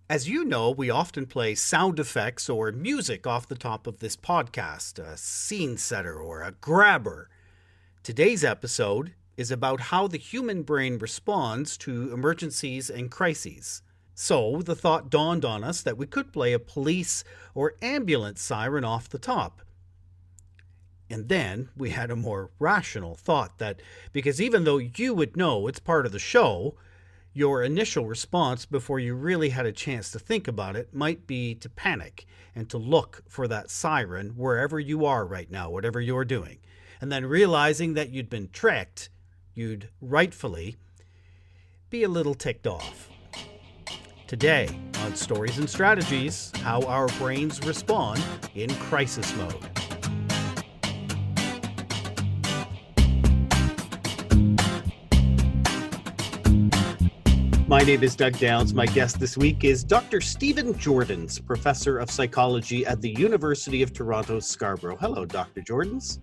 As you know, we often play sound effects or music off the top of this podcast, a scene setter or a grabber. Today's episode is about how the human brain responds to emergencies and crises. So the thought dawned on us that we could play a police or ambulance siren off the top. And then we had a more rational thought that because even though you would know it's part of the show, your initial response before you really had a chance to think about it might be to panic and to look for that siren wherever you are right now, whatever you're doing. And then realizing that you'd been tricked, you'd rightfully be a little ticked off. Today on Stories and Strategies, how our brains respond in crisis mode. My name is Doug Downs. My guest this week is Dr. Steve Joordens, Professor of Psychology at the University of Toronto Scarborough. Hello, Dr. Joordens.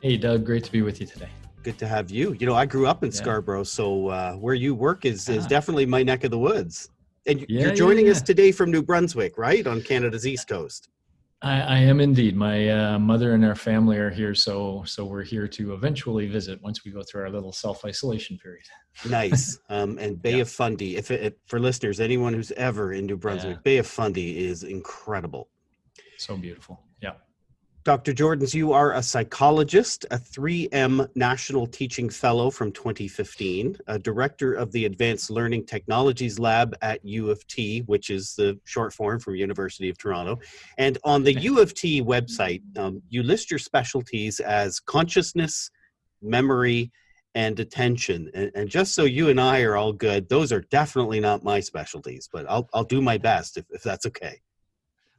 Hey, Doug. Great to be with you today. Good to have you. You know, I grew up in Scarborough, so where you work is definitely my neck of the woods. And you're joining us today from New Brunswick, right? On Canada's East Coast. I am indeed. My mother and our family are here, so we're here to eventually visit once we go through our little self-isolation period. Nice. And Bay of Fundy, if for listeners, anyone who's ever in New Brunswick, Bay of Fundy is incredible. So beautiful. Yeah. Dr. Joordens, you are a psychologist, a 3M National Teaching Fellow from 2015, a director of the Advanced Learning Technologies Lab at U of T, which is the short form from University of Toronto. And on the U of T website, you list your specialties as consciousness, memory, and attention. And just so you and I are all good, those are definitely not my specialties, but I'll do my best if that's okay.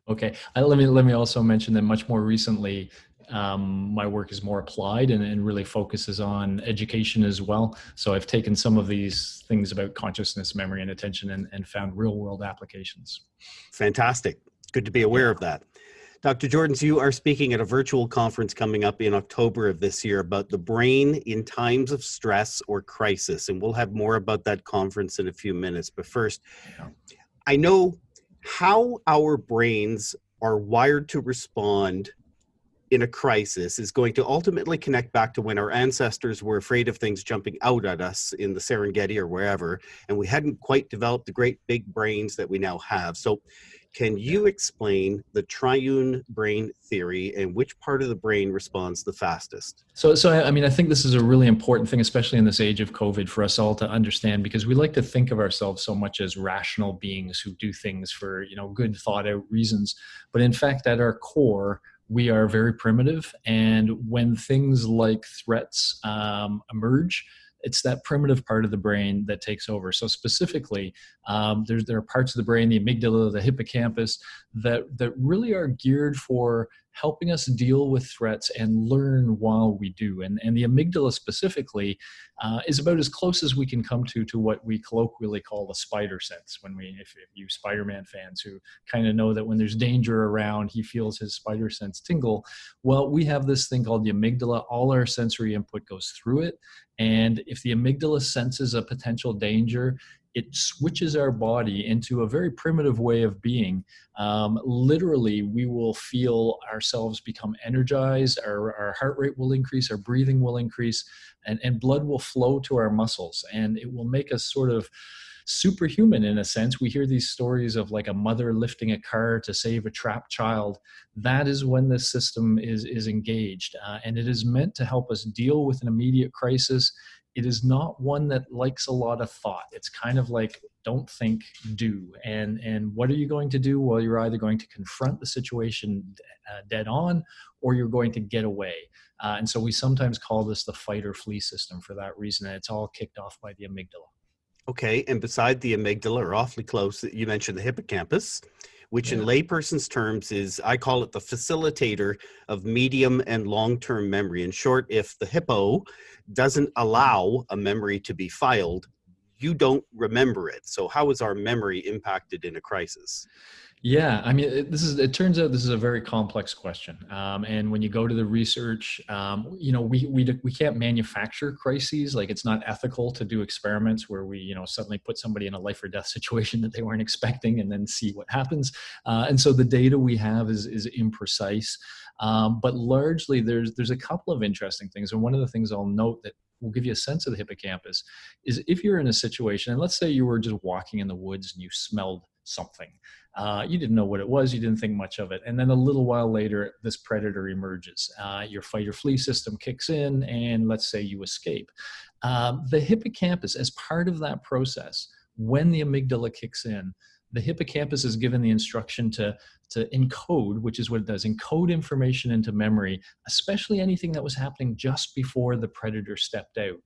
Okay. Let me also mention that much more recently, my work is more applied and really focuses on education as well. So I've taken some of these things about consciousness, memory, and attention and found real world applications. Fantastic. Good to be aware of that. Dr. Joordens, you are speaking at a virtual conference coming up in October of this year about the brain in times of stress or crisis. And we'll have more about that conference in a few minutes. But first, I know how our brains are wired to respond in a crisis is going to ultimately connect back to when our ancestors were afraid of things jumping out at us in the Serengeti or wherever, and we hadn't quite developed the great big brains that we now have. So can you explain the triune brain theory and which part of the brain responds the fastest? So I mean, I think this is a really important thing, especially in this age of COVID, for us all to understand, because we like to think of ourselves so much as rational beings who do things for, good thought out reasons. But in fact, at our core, we are very primitive. And when things like threats emerge, it's that primitive part of the brain that takes over. So specifically, there are parts of the brain, the amygdala, the hippocampus, that really are geared for helping us deal with threats and learn while we do. And the amygdala specifically is about as close as we can come to what we colloquially call the spider sense. If you Spider-Man fans who kind of know that when there's danger around, he feels his spider sense tingle. Well, we have this thing called the amygdala. All our sensory input goes through it. And if the amygdala senses a potential danger, it switches our body into a very primitive way of being. Literally, we will feel ourselves become energized, our heart rate will increase, our breathing will increase, and blood will flow to our muscles. And it will make us sort of superhuman in a sense. We hear these stories of like a mother lifting a car to save a trapped child. That is when this system is engaged. And it is meant to help us deal with an immediate crisis. It is not one that likes a lot of thought. It's kind of like, don't think, do. And what are you going to do? Well, you're either going to confront the situation dead on, or you're going to get away. And so we sometimes call this the fight or flee system for that reason. And it's all kicked off by the amygdala. Okay, and beside the amygdala, or awfully close, you mentioned the hippocampus, which in layperson's terms is, I call it the facilitator of medium and long-term memory. In short, if the hippo doesn't allow a memory to be filed, you don't remember it. So how is our memory impacted in a crisis? Yeah, I mean, it turns out this is a very complex question. And when you go to the research, we can't manufacture crises. Like, it's not ethical to do experiments where we, suddenly put somebody in a life or death situation that they weren't expecting and then see what happens. And so the data we have is imprecise. But largely there's a couple of interesting things. And one of the things I'll note that will give you a sense of the hippocampus is if you're in a situation, and let's say you were just walking in the woods and you smelled something. You didn't know what it was. You didn't think much of it. And then a little while later, this predator emerges. Your fight or flee system kicks in, and let's say you escape. The hippocampus, as part of that process, when the amygdala kicks in, the hippocampus is given the instruction to encode, which is what it does, encode information into memory, especially anything that was happening just before the predator stepped out.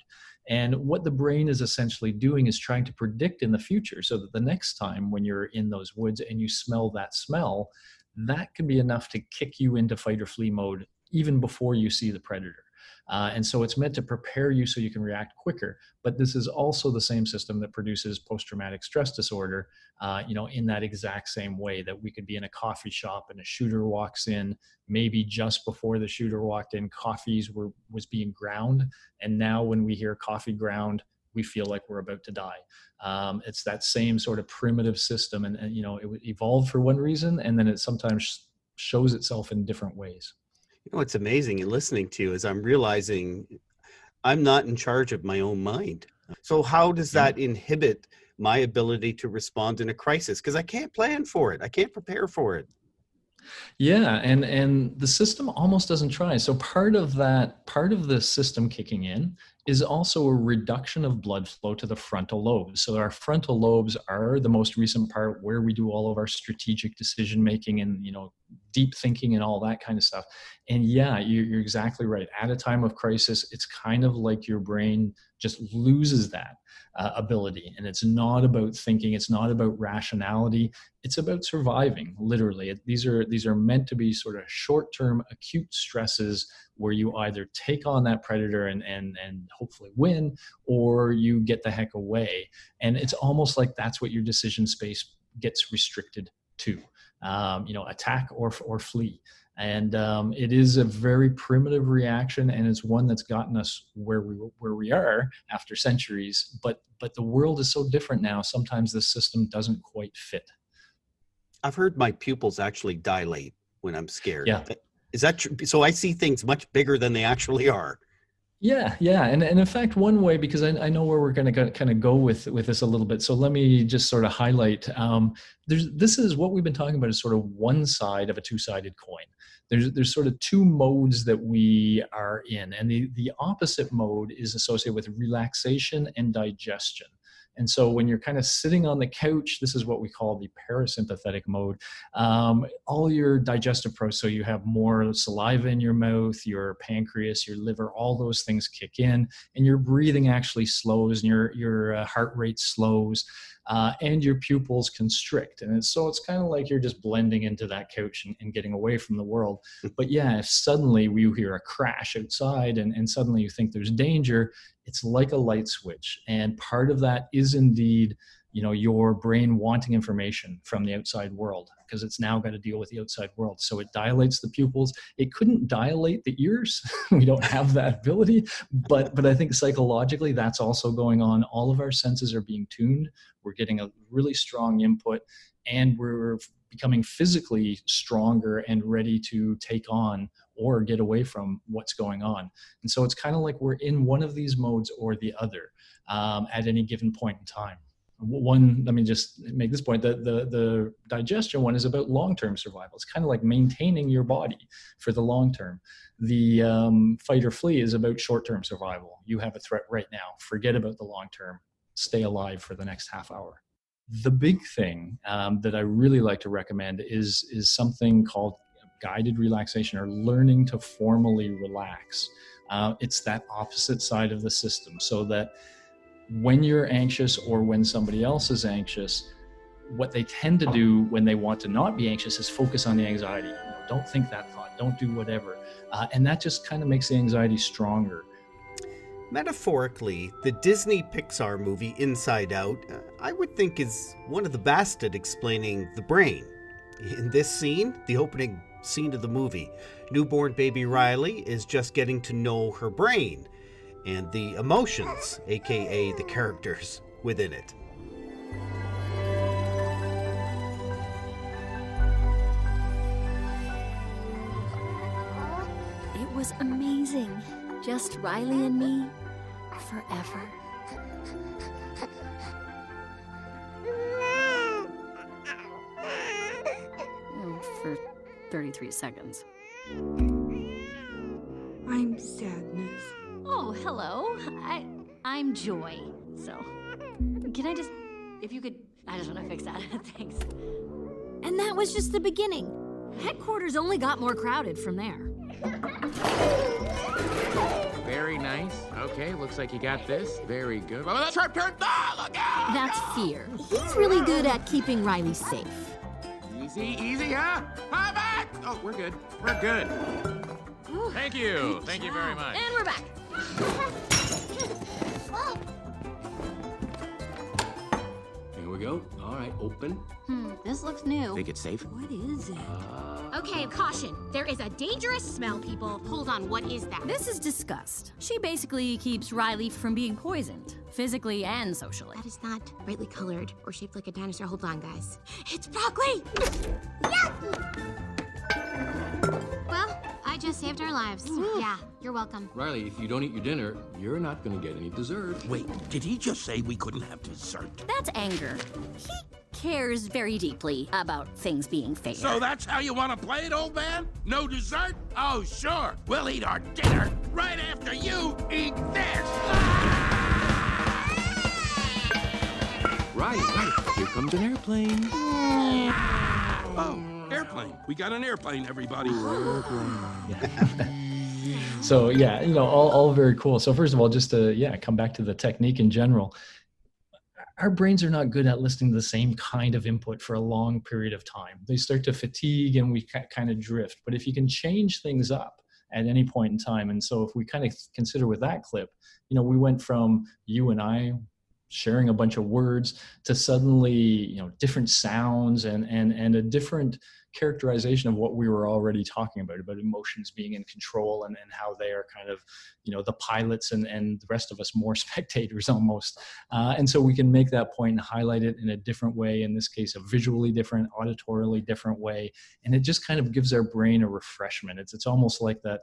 And what the brain is essentially doing is trying to predict in the future so that the next time when you're in those woods and you smell, that can be enough to kick you into fight or flee mode even before you see the predator. And so it's meant to prepare you so you can react quicker. But this is also the same system that produces post-traumatic stress disorder, in that exact same way, that we could be in a coffee shop and a shooter walks in. Maybe just before the shooter walked in, was being ground. And now when we hear coffee ground, we feel like we're about to die. It's that same sort of primitive system. And it evolved for one reason, and then it sometimes shows itself in different ways. It's amazing in listening to you as I'm realizing I'm not in charge of my own mind. So how does that inhibit my ability to respond in a crisis? Because I can't plan for it. I can't prepare for it. Yeah, and the system almost doesn't try. So part of the system kicking in is also a reduction of blood flow to the frontal lobes. So our frontal lobes are the most recent part where we do all of our strategic decision making and deep thinking and all that kind of stuff. And yeah, you're exactly right. At a time of crisis, it's kind of like your brain just loses that ability. And it's not about thinking. It's not about rationality. It's about surviving, literally. These are meant to be sort of short-term acute stresses where you either take on that predator and hopefully win, or you get the heck away. And it's almost like that's what your decision space gets restricted to, attack or flee. And it is a very primitive reaction, and it's one that's gotten us where we are after centuries. But the world is so different now. Sometimes the system doesn't quite fit. I've heard my pupils actually dilate when I'm scared. Yeah. Is that true? So I see things much bigger than they actually are. Yeah. And in fact, one way, because I know where we're going to kind of go with this a little bit. So let me just sort of highlight, this is what we've been talking about, is sort of one side of a two-sided coin. There's sort of two modes that we are in. And the opposite mode is associated with relaxation and digestion. And so when you're kind of sitting on the couch, this is what we call the parasympathetic mode. All your digestive process, so you have more saliva in your mouth, your pancreas, your liver, all those things kick in, and your breathing actually slows, and your heart rate slows, and your pupils constrict. And so it's kind of like you're just blending into that couch and getting away from the world. But yeah, if suddenly you hear a crash outside and suddenly you think there's danger, it's like a light switch. And part of that is indeed, your brain wanting information from the outside world, because it's now got to deal with the outside world. So it dilates the pupils. It couldn't dilate the ears. We don't have that ability, but I think psychologically that's also going on. All of our senses are being tuned. We're getting a really strong input, and we're becoming physically stronger and ready to take on or get away from what's going on. And so it's kind of like we're in one of these modes or the other at any given point in time. One, let me just make this point, that the digestion one is about long-term survival. It's kind of like maintaining your body for the long term. The fight or flee is about short-term survival. You have a threat right now. Forget about the long term. Stay alive for the next half hour. The big thing that I really like to recommend is something called guided relaxation, or learning to formally relax. It's that opposite side of the system, so that when you're anxious or when somebody else is anxious, what they tend to do when they want to not be anxious is focus on the anxiety. Don't think that thought, don't do whatever. And that just kind of makes the anxiety stronger. Metaphorically, the Disney Pixar movie Inside Out, I would think is one of the best at explaining the brain. In this scene, the opening scene of the movie, newborn baby Riley is just getting to know her brain and the emotions, aka the characters within it. It was amazing. Just Riley and me, forever. For 33 seconds. I'm sadness. Oh, hello. I'm Joy. So, can I just, if you could, I just want to fix that. Thanks. And that was just the beginning. Headquarters only got more crowded from there. Very nice. Okay, looks like you got this. Very good. Oh, that's sharp turn. Ah, look out! That's Fear. He's really good at keeping Riley safe. Easy, huh? Hi, back! Oh, we're good. We're good. Thank you. Thank you very much. And we're back. Here we go. All right, open. This looks new. Think it's safe? What is it? Okay, caution. There is a dangerous smell, people. Hold on, what is that? This is disgust. She basically keeps Riley from being poisoned, physically and socially. That is not brightly colored or shaped like a dinosaur. Hold on, guys. It's broccoli! Well, I just saved our lives. Yeah, you're welcome. Riley, if you don't eat your dinner, you're not going to get any dessert. Wait, did he just say we couldn't have dessert? That's anger. He cares very deeply about things being fair. So that's how you want to play it, old man? No dessert? Oh, sure. We'll eat our dinner right after you eat this. Riley, here comes an airplane. Oh, airplane. We got an airplane, everybody. So yeah, all very cool. So first of all, just to come back to the technique in general, our brains are not good at listening to the same kind of input for a long period of time. They start to fatigue and we kind of drift. But if you can change things up at any point in time, and so if we kind of consider with that clip, we went from you and I sharing a bunch of words to suddenly, different sounds and a different characterization of what we were already talking about emotions being in control and how they are kind of, the pilots and the rest of us more spectators almost. And so we can make that point and highlight it in a different way, in this case, a visually different, auditorily different way. And it just kind of gives our brain a refreshment. It's almost like that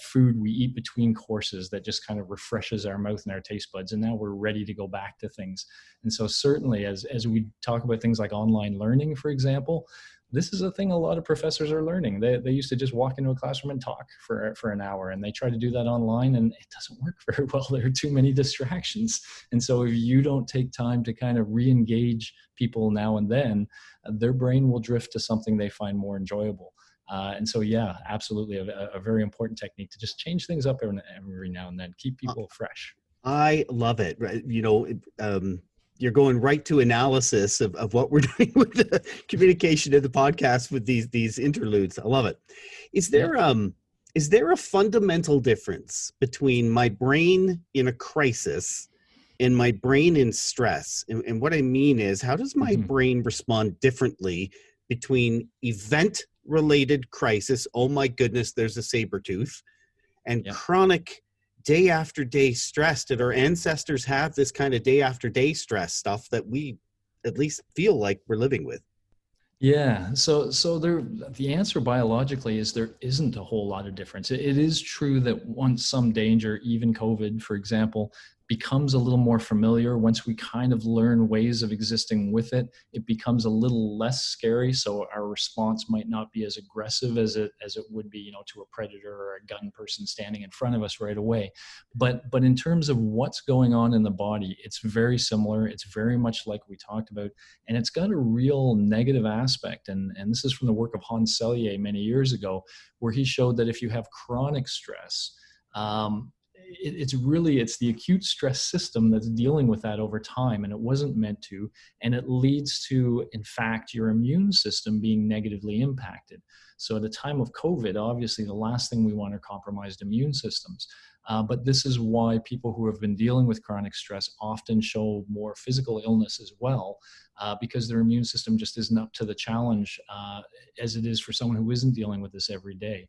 food we eat between courses that just kind of refreshes our mouth and our taste buds. And now we're ready to go back to things. And so certainly as we talk about things like online learning, for example, this is a thing a lot of professors are learning. They used to just walk into a classroom and talk for an hour, and they try to do that online, and it doesn't work very well. There are too many distractions. And so if you don't take time to kind of re-engage people now and then, their brain will drift to something they find more enjoyable. And so, yeah, absolutely a very important technique to just change things up every now and then, keep people fresh. I love it. You're going right to analysis of what we're doing with the communication in the podcast with these interludes. I love it. Is there a fundamental difference between my brain in a crisis and my brain in stress? And what I mean is, how does my brain respond differently between event-related crisis, oh my goodness, there's a saber tooth, and chronic day after day stress? Did our ancestors have this kind of day after day stress stuff that we at least feel like we're living with? Yeah, so the answer biologically is there isn't a whole lot of difference. It is true that once some danger, even COVID, for example, becomes a little more familiar, once we kind of learn ways of existing with it, it becomes a little less scary. So our response might not be as aggressive as it would be, to a predator or a gun person standing in front of us right away. But in terms of what's going on in the body, it's very similar. It's very much like we talked about, and it's got a real negative aspect. And this is from the work of Hans Selye many years ago, where he showed that if you have chronic stress, it's the acute stress system that's dealing with that over time, and it wasn't meant to, and it leads to, in fact, your immune system being negatively impacted. So at a time of COVID, obviously the last thing we want are compromised immune systems. But this is why people who have been dealing with chronic stress often show more physical illness as well, because their immune system just isn't up to the challenge as it is for someone who isn't dealing with this every day.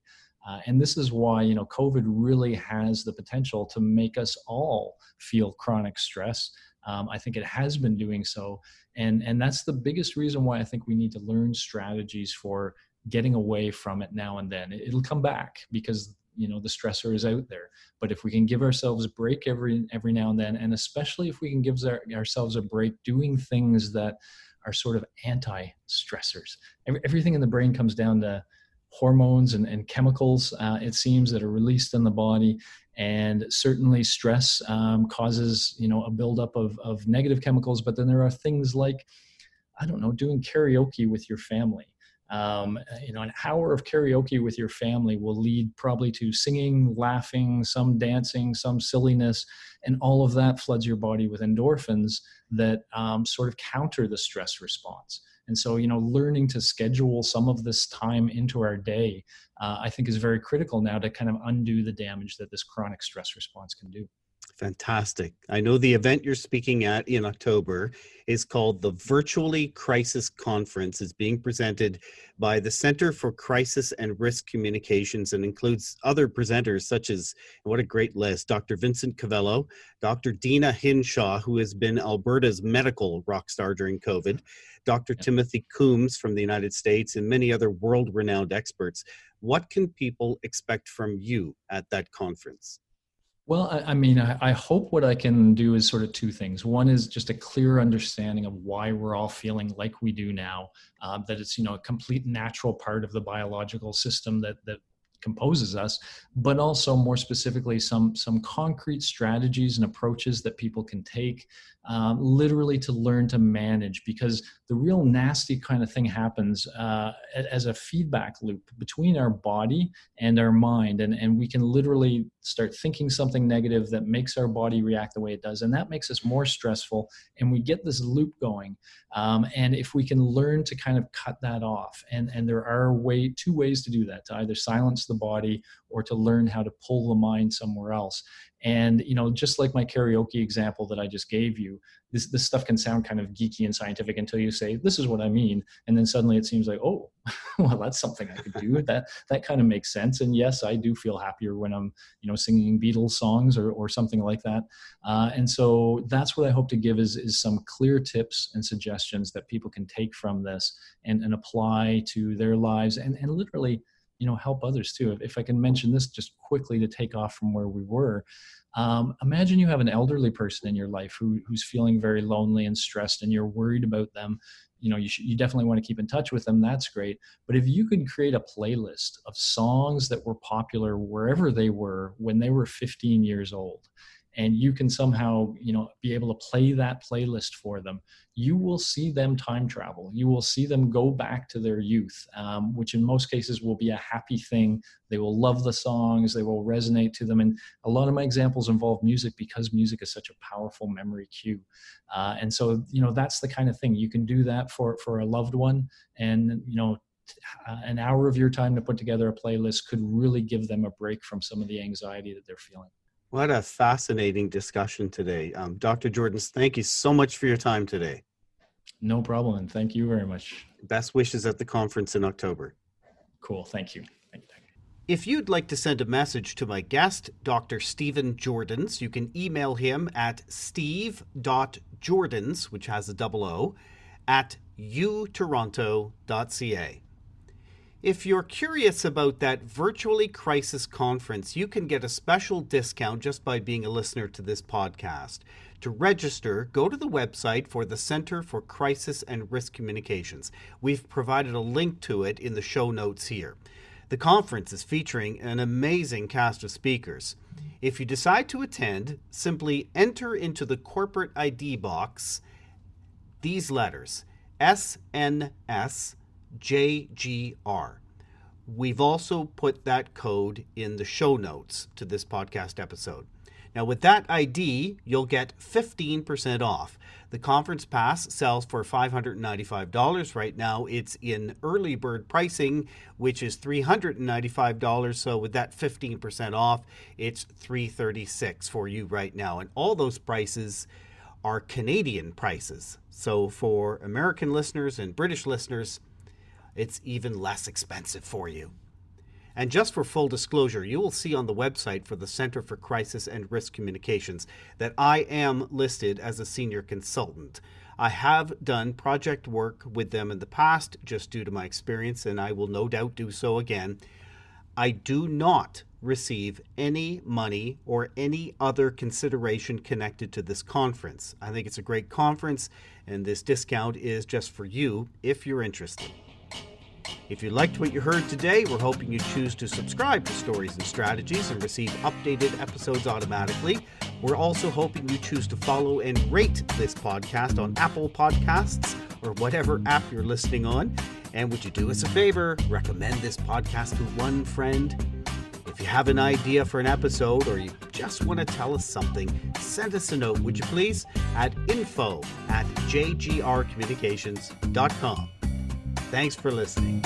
And this is why, COVID really has the potential to make us all feel chronic stress. I think it has been doing so. And that's the biggest reason why I think we need to learn strategies for getting away from it now and then. It'll come back because, the stressor is out there. But if we can give ourselves a break every now and then, and especially if we can give ourselves a break doing things that are sort of anti-stressors. Everything in the brain comes down to hormones and chemicals, it seems, that are released in the body. And certainly stress causes, a buildup of negative chemicals. But then there are things like, doing karaoke with your family. An hour of karaoke with your family will lead probably to singing, laughing, some dancing, some silliness, and all of that floods your body with endorphins that sort of counter the stress response. And so, learning to schedule some of this time into our day, I think is very critical now to kind of undo the damage that this chronic stress response can do. Fantastic. I know the event you're speaking at in October is called the Virtually Crisis Conference. It's being presented by the Center for Crisis and Risk Communications and includes other presenters such as, what a great list, Dr. Vincent Cavello, Dr. Dina Hinshaw, who has been Alberta's medical rock star during COVID, Dr. Timothy Coombs from the United States, and many other world-renowned experts. What can people expect from you at that conference? Well, I hope what I can do is sort of two things. One is just a clear understanding of why we're all feeling like we do now, that it's, a complete natural part of the biological system that composes us, but also more specifically some concrete strategies and approaches that people can take literally to learn to manage, because the real nasty kind of thing happens as a feedback loop between our body and our mind, and we can literally start thinking something negative that makes our body react the way it does, and that makes us more stressful, and we get this loop going. And if we can learn to kind of cut that off, and there are two ways to do that, to either silence the body or to learn how to pull the mind somewhere else. And, just like my karaoke example that I just gave you, this stuff can sound kind of geeky and scientific until you say, this is what I mean. And then suddenly it seems like, oh, well, that's something I could do. That kind of makes sense. And yes, I do feel happier when I'm, singing Beatles songs or something like that. And so that's what I hope to give is some clear tips and suggestions that people can take from this and apply to their lives and literally, help others too. If I can mention this just quickly to take off from where we were, imagine you have an elderly person in your life who's feeling very lonely and stressed, and you're worried about them. You definitely want to keep in touch with them. That's great. But if you could create a playlist of songs that were popular wherever they were when they were 15 years old, and you can somehow, be able to play that playlist for them, you will see them time travel. You will see them go back to their youth, which in most cases will be a happy thing. They will love the songs. They will resonate to them. And a lot of my examples involve music because music is such a powerful memory cue. And so, that's the kind of thing. You can do that for a loved one. And, an hour of your time to put together a playlist could really give them a break from some of the anxiety that they're feeling. What a fascinating discussion today. Dr. Joordens, thank you so much for your time today. No problem, and thank you very much. Best wishes at the conference in October. Cool, thank you. If you'd like to send a message to my guest, Dr. Stephen Joordens, you can email him at steve.joordens, which has a double O, at utoronto.ca. If you're curious about that Virtually Crisis Conference, you can get a special discount just by being a listener to this podcast. To register, go to the website for the Center for Crisis and Risk Communications. We've provided a link to it in the show notes here. The conference is featuring an amazing cast of speakers. If you decide to attend, simply enter into the corporate ID box these letters, SNSJGR. We've also put that code in the show notes to this podcast episode. Now, with that ID, you'll get 15% off. The conference pass sells for $595. Right now, it's in early bird pricing, which is $395. So with that 15% off, it's $336 for you right now. And all those prices are Canadian prices. So for American listeners and British listeners, it's even less expensive for you. And just for full disclosure, you will see on the website for the Center for Crisis and Risk Communications that I am listed as a senior consultant. I have done project work with them in the past, just due to my experience, and I will no doubt do so again. I do not receive any money or any other consideration connected to this conference. I think it's a great conference, and this discount is just for you if you're interested. If you liked what you heard today, we're hoping you choose to subscribe to Stories and Strategies and receive updated episodes automatically. We're also hoping you choose to follow and rate this podcast on Apple Podcasts or whatever app you're listening on. And would you do us a favor? Recommend this podcast to one friend. If you have an idea for an episode or you just want to tell us something, send us a note, would you please, at info@jgrcommunications.com. Thanks for listening.